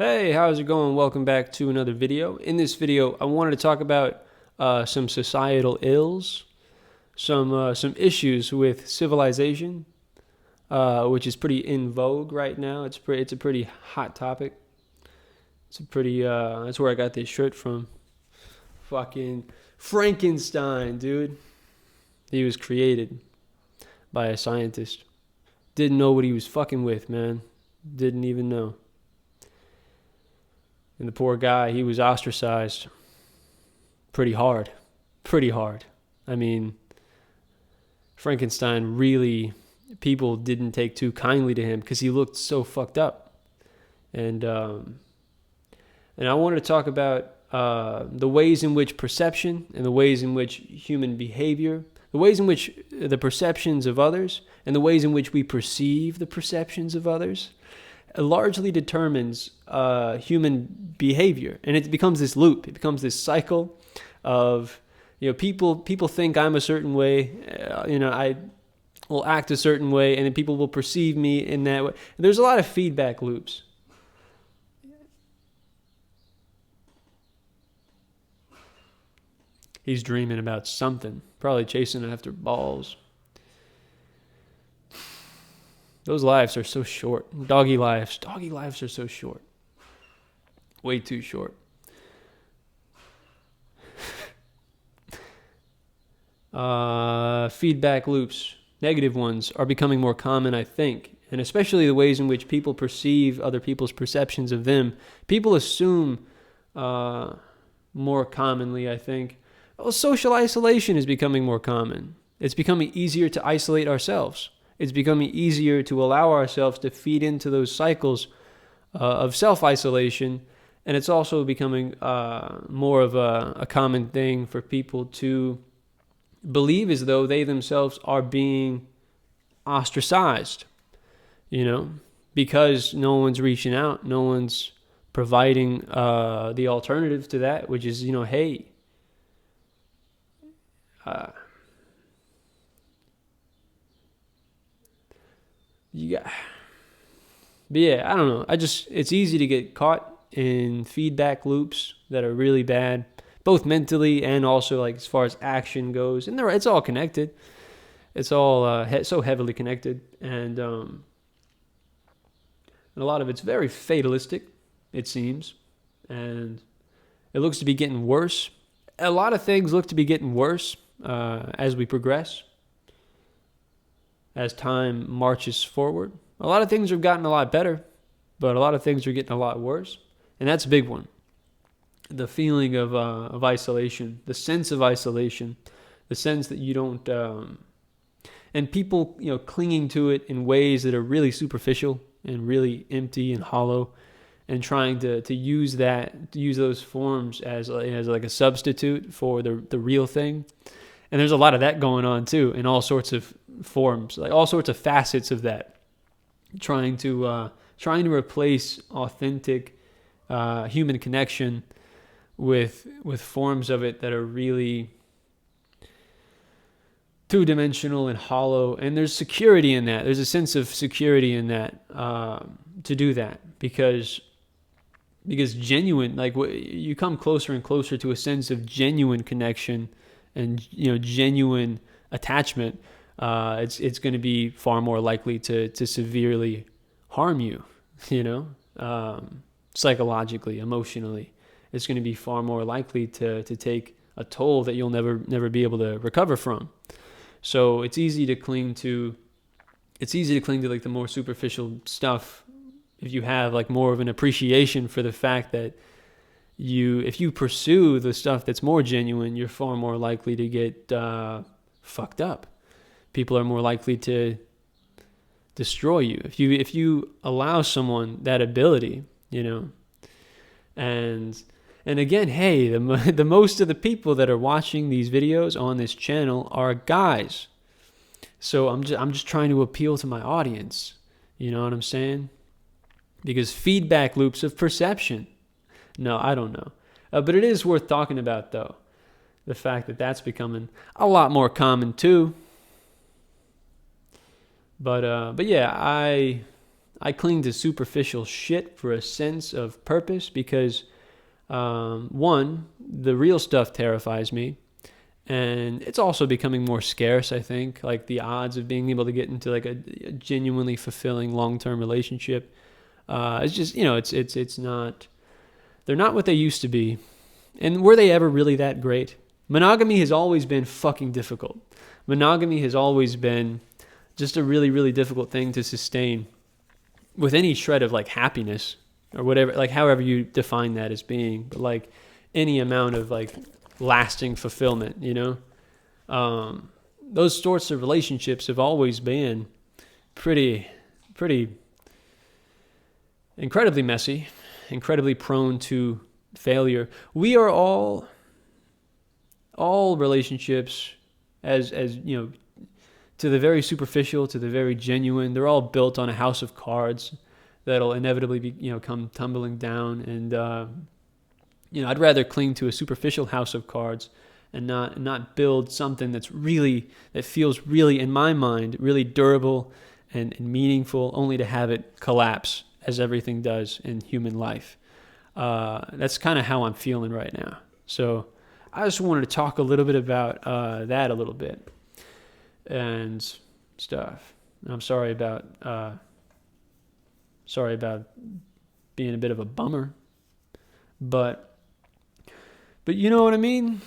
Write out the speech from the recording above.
Hey, how's it going? Welcome back to another video. In this video, I wanted to talk about some societal ills, some issues with civilization, which is pretty in vogue right now. It's a pretty hot topic. That's where I got this shirt from. Fucking Frankenstein, dude. He was created by a scientist. Didn't know what he was fucking with, man. Didn't even know. And the poor guy, he was ostracized pretty hard. Pretty hard. I mean, Frankenstein really, people didn't take too kindly to him because he looked so fucked up. And I wanted to talk about the ways in which perception and the ways in which human behavior, the ways in which the perceptions of others and the ways in which we perceive the perceptions of others largely determines human behavior, and it becomes this loop. It becomes this cycle of, people think I'm a certain way. I will act a certain way, and then people will perceive me in that way. And there's a lot of feedback loops. He's dreaming about something, probably chasing after balls. Those lives are so short. Doggy lives are so short. Way too short. Feedback loops, negative ones, are becoming more common, I think. And especially the ways in which people perceive other people's perceptions of them. People assume more commonly, I think. Social isolation is becoming more common. It's becoming easier to isolate ourselves. It's becoming easier to allow ourselves to feed into those cycles of self-isolation. And it's also becoming more of a common thing for people to believe as though they themselves are being ostracized, because no one's reaching out, no one's providing the alternative to that, which is, hey, but yeah, I don't know. It's easy to get caught in feedback loops that are really bad, both mentally and also like as far as action goes. And it's all connected. It's all so heavily connected, and a lot of it's very fatalistic, it seems, and it looks to be getting worse. A lot of things look to be getting worse as we progress. As time marches forward, a lot of things have gotten a lot better, but a lot of things are getting a lot worse, and that's a big one. The feeling of isolation, the sense of isolation, the sense that you don't, and people, clinging to it in ways that are really superficial and really empty and hollow, and trying to use those forms as like a substitute for the real thing. And there's a lot of that going on too, in all sorts of forms, like all sorts of facets of that, trying to replace authentic human connection with forms of it that are really two-dimensional and hollow. And there's security in that. There's a sense of security in that to do that, because genuine, like you come closer and closer to a sense of genuine connection and genuine attachment, it's going to be far more likely to severely harm you, psychologically, emotionally. It's going to be far more likely to take a toll that you'll never be able to recover from. So it's easy to cling to like the more superficial stuff if you have like more of an appreciation for the fact that if you pursue the stuff that's more genuine, you're far more likely to get fucked up. People are more likely to destroy you if you allow someone that ability, And again, hey, the most of the people that are watching these videos on this channel are guys. So I'm just trying to appeal to my audience. You know what I'm saying? Because feedback loops of perception. No, I don't know. But it is worth talking about, though. The fact that that's becoming a lot more common, too. But yeah, I cling to superficial shit for a sense of purpose because, one, the real stuff terrifies me. And it's also becoming more scarce, I think. Like the odds of being able to get into like a genuinely fulfilling long-term relationship, it's just, it's not, they're not what they used to be. And were they ever really that great? Monogamy has always been fucking difficult. Monogamy has always been just a really, really difficult thing to sustain with any shred of like happiness or whatever, like however you define that as being, but like any amount of like lasting fulfillment, those sorts of relationships have always been pretty incredibly messy, incredibly prone to failure. We are all relationships, as to the very superficial, to the very genuine, they're all built on a house of cards that'll inevitably be, come tumbling down. And I'd rather cling to a superficial house of cards and not build something that feels really, in my mind, really durable and meaningful, only to have it collapse as everything does in human life. That's kind of how I'm feeling right now. So I just wanted to talk a little bit about that a little bit and stuff. I'm sorry about being a bit of a bummer, but you know what I mean?